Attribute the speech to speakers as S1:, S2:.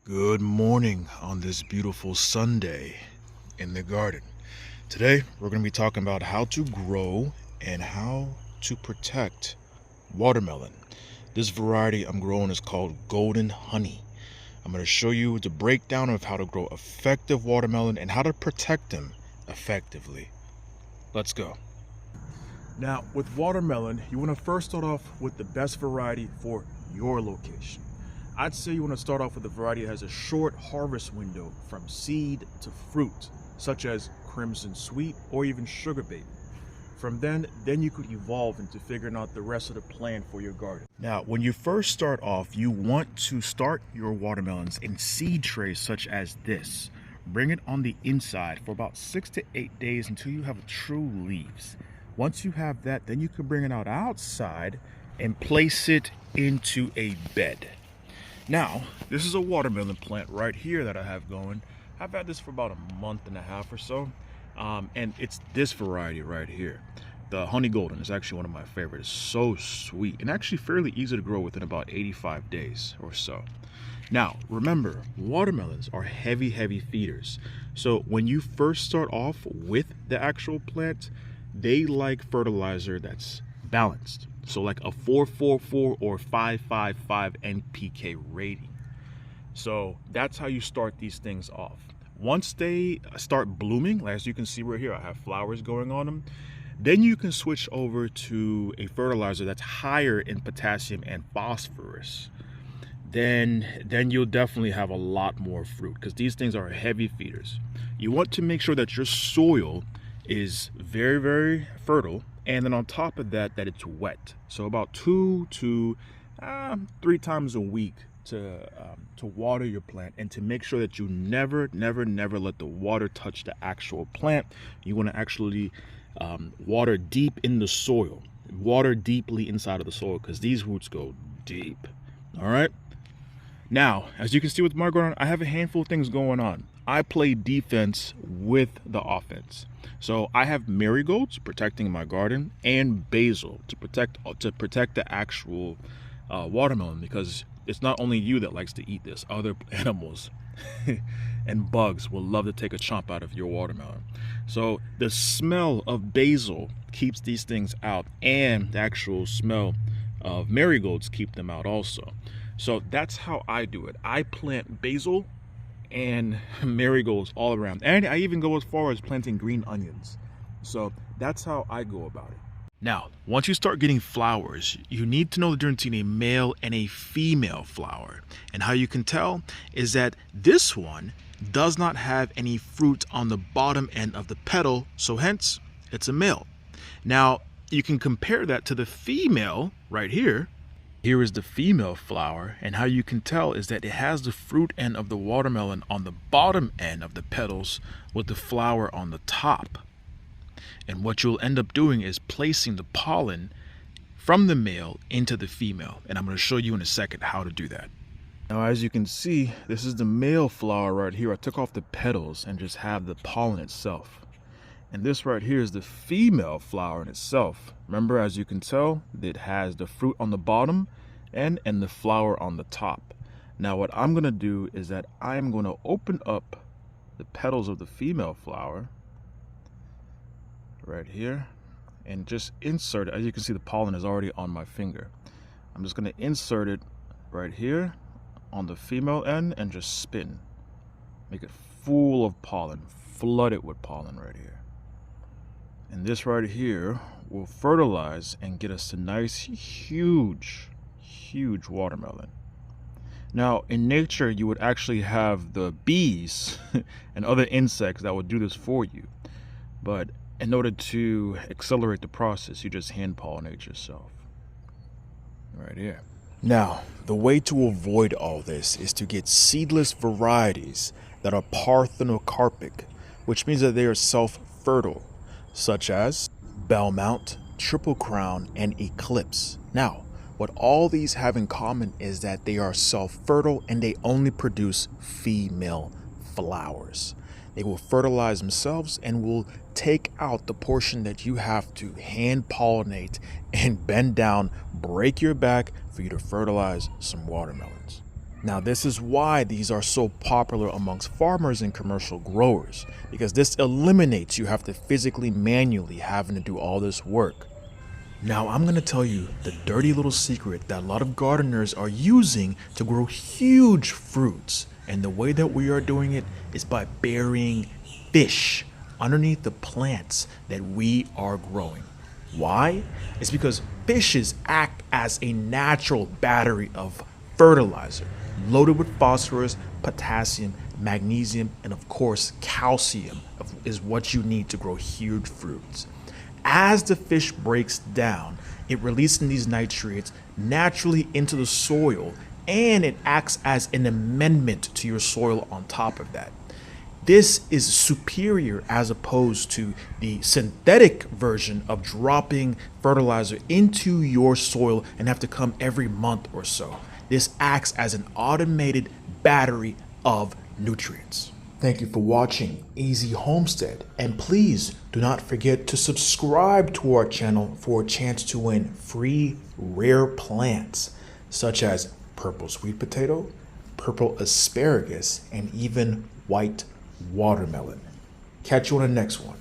S1: Good morning on this beautiful Sunday in the garden. Today we're going to be talking about how to grow and how to protect watermelon. This variety I'm growing is called Golden Honey. I'm going to show you the breakdown of how to grow effective watermelon and how to protect them effectively. Let's go. Now, with watermelon, you want to first start off with the best variety for your location. I'd say you want to start off with a variety that has a short harvest window from seed to fruit, such as Crimson Sweet or even Sugar Baby. From then you could evolve into figuring out the rest of the plan for your garden. Now, when you first start off, you want to start your watermelons in seed trays such as this. Bring it on the inside for about 6 to 8 days until you have true leaves. Once you have that, then you can bring it out outside and place it into a bed. Now, this is a watermelon plant right here that I have going. I've had this for about a month and a half or so, and it's this variety right here. The Honey Golden is actually one of my favorites. It's so sweet and actually fairly easy to grow within about 85 days or so. Now, remember, watermelons are heavy feeders. So when you first start off with the actual plant, they like fertilizer that's balanced. So like a 444 or 555 NPK rating. So that's how you start these things off. Once they start blooming, as you can see right here, I have flowers going on them. Then you can switch over to a fertilizer that's higher in potassium and phosphorus. Then you'll definitely have a lot more fruit because these things are heavy feeders. You want to make sure that your soil is very fertile, and then on top of that it's wet. So about 2 to 3 times a week to water your plant, and to make sure that you never let the water touch the actual plant. You want to actually water deep in the soil, water deeply inside of the soil, because these roots go deep. All right. Now, as you can see with my garden, I have a handful of things going on. I play defense with the offense. So I have marigolds protecting my garden and basil to protect the actual watermelon, because it's not only you that likes to eat this. Other animals and bugs will love to take a chomp out of your watermelon. So the smell of basil keeps these things out, and the actual smell of marigolds keep them out also. So that's how I do it. I plant basil and marigolds all around, and I even go as far as planting green onions. So that's how I go about it. Now, once you start getting flowers, you need to know the difference between a male and a female flower. And how you can tell is that this one does not have any fruit on the bottom end of the petal, so hence it's a male. Now, you can compare that to the female right here. Here is the female flower, and how you can tell is that it has the fruit end of the watermelon on the bottom end of the petals with the flower on the top. And what you'll end up doing is placing the pollen from the male into the female, and I'm going to show you in a second how to do that. Now, as you can see, this is the male flower right here. I took off the petals and just have the pollen itself. And this right here is the female flower in itself. Remember, as you can tell, it has the fruit on the bottom and the flower on the top. Now, what I'm going to do is that I'm going to open up the petals of the female flower right here and just insert it. As you can see, the pollen is already on my finger. I'm just going to insert it right here on the female end and just spin. Make it full of pollen. Flood it with pollen right here. And this right here will fertilize and get us a nice, huge watermelon. Now, in nature, you would actually have the bees and other insects that would do this for you. But in order to accelerate the process, you just hand pollinate yourself. Right here. Now, the way to avoid all this is to get seedless varieties that are parthenocarpic, which means that they are self-fertile, such as Belmont, Triple Crown, and Eclipse. Now, what all these have in common is that they are self-fertile and they only produce female flowers. They will fertilize themselves and will take out the portion that you have to hand pollinate and bend down, break your back for you to fertilize some watermelons. Now, this is why these are so popular amongst farmers and commercial growers, because this eliminates you have to physically, manually having to do all this work. Now, I'm going to tell you the dirty little secret that a lot of gardeners are using to grow huge fruits. And the way that we are doing it is by burying fish underneath the plants that we are growing. Why? It's because fishes act as a natural battery of fertilizer, loaded with phosphorus, potassium, magnesium, and of course, calcium is what you need to grow huge fruits. As the fish breaks down, it releases these nitrates naturally into the soil, and it acts as an amendment to your soil on top of that. This is superior as opposed to the synthetic version of dropping fertilizer into your soil and have to come every month or so. This acts as an automated battery of nutrients. Thank you for watching Easy Homestead, and please do not forget to subscribe to our channel for a chance to win free rare plants such as purple sweet potato, purple asparagus, and even white watermelon. Catch you on the next one.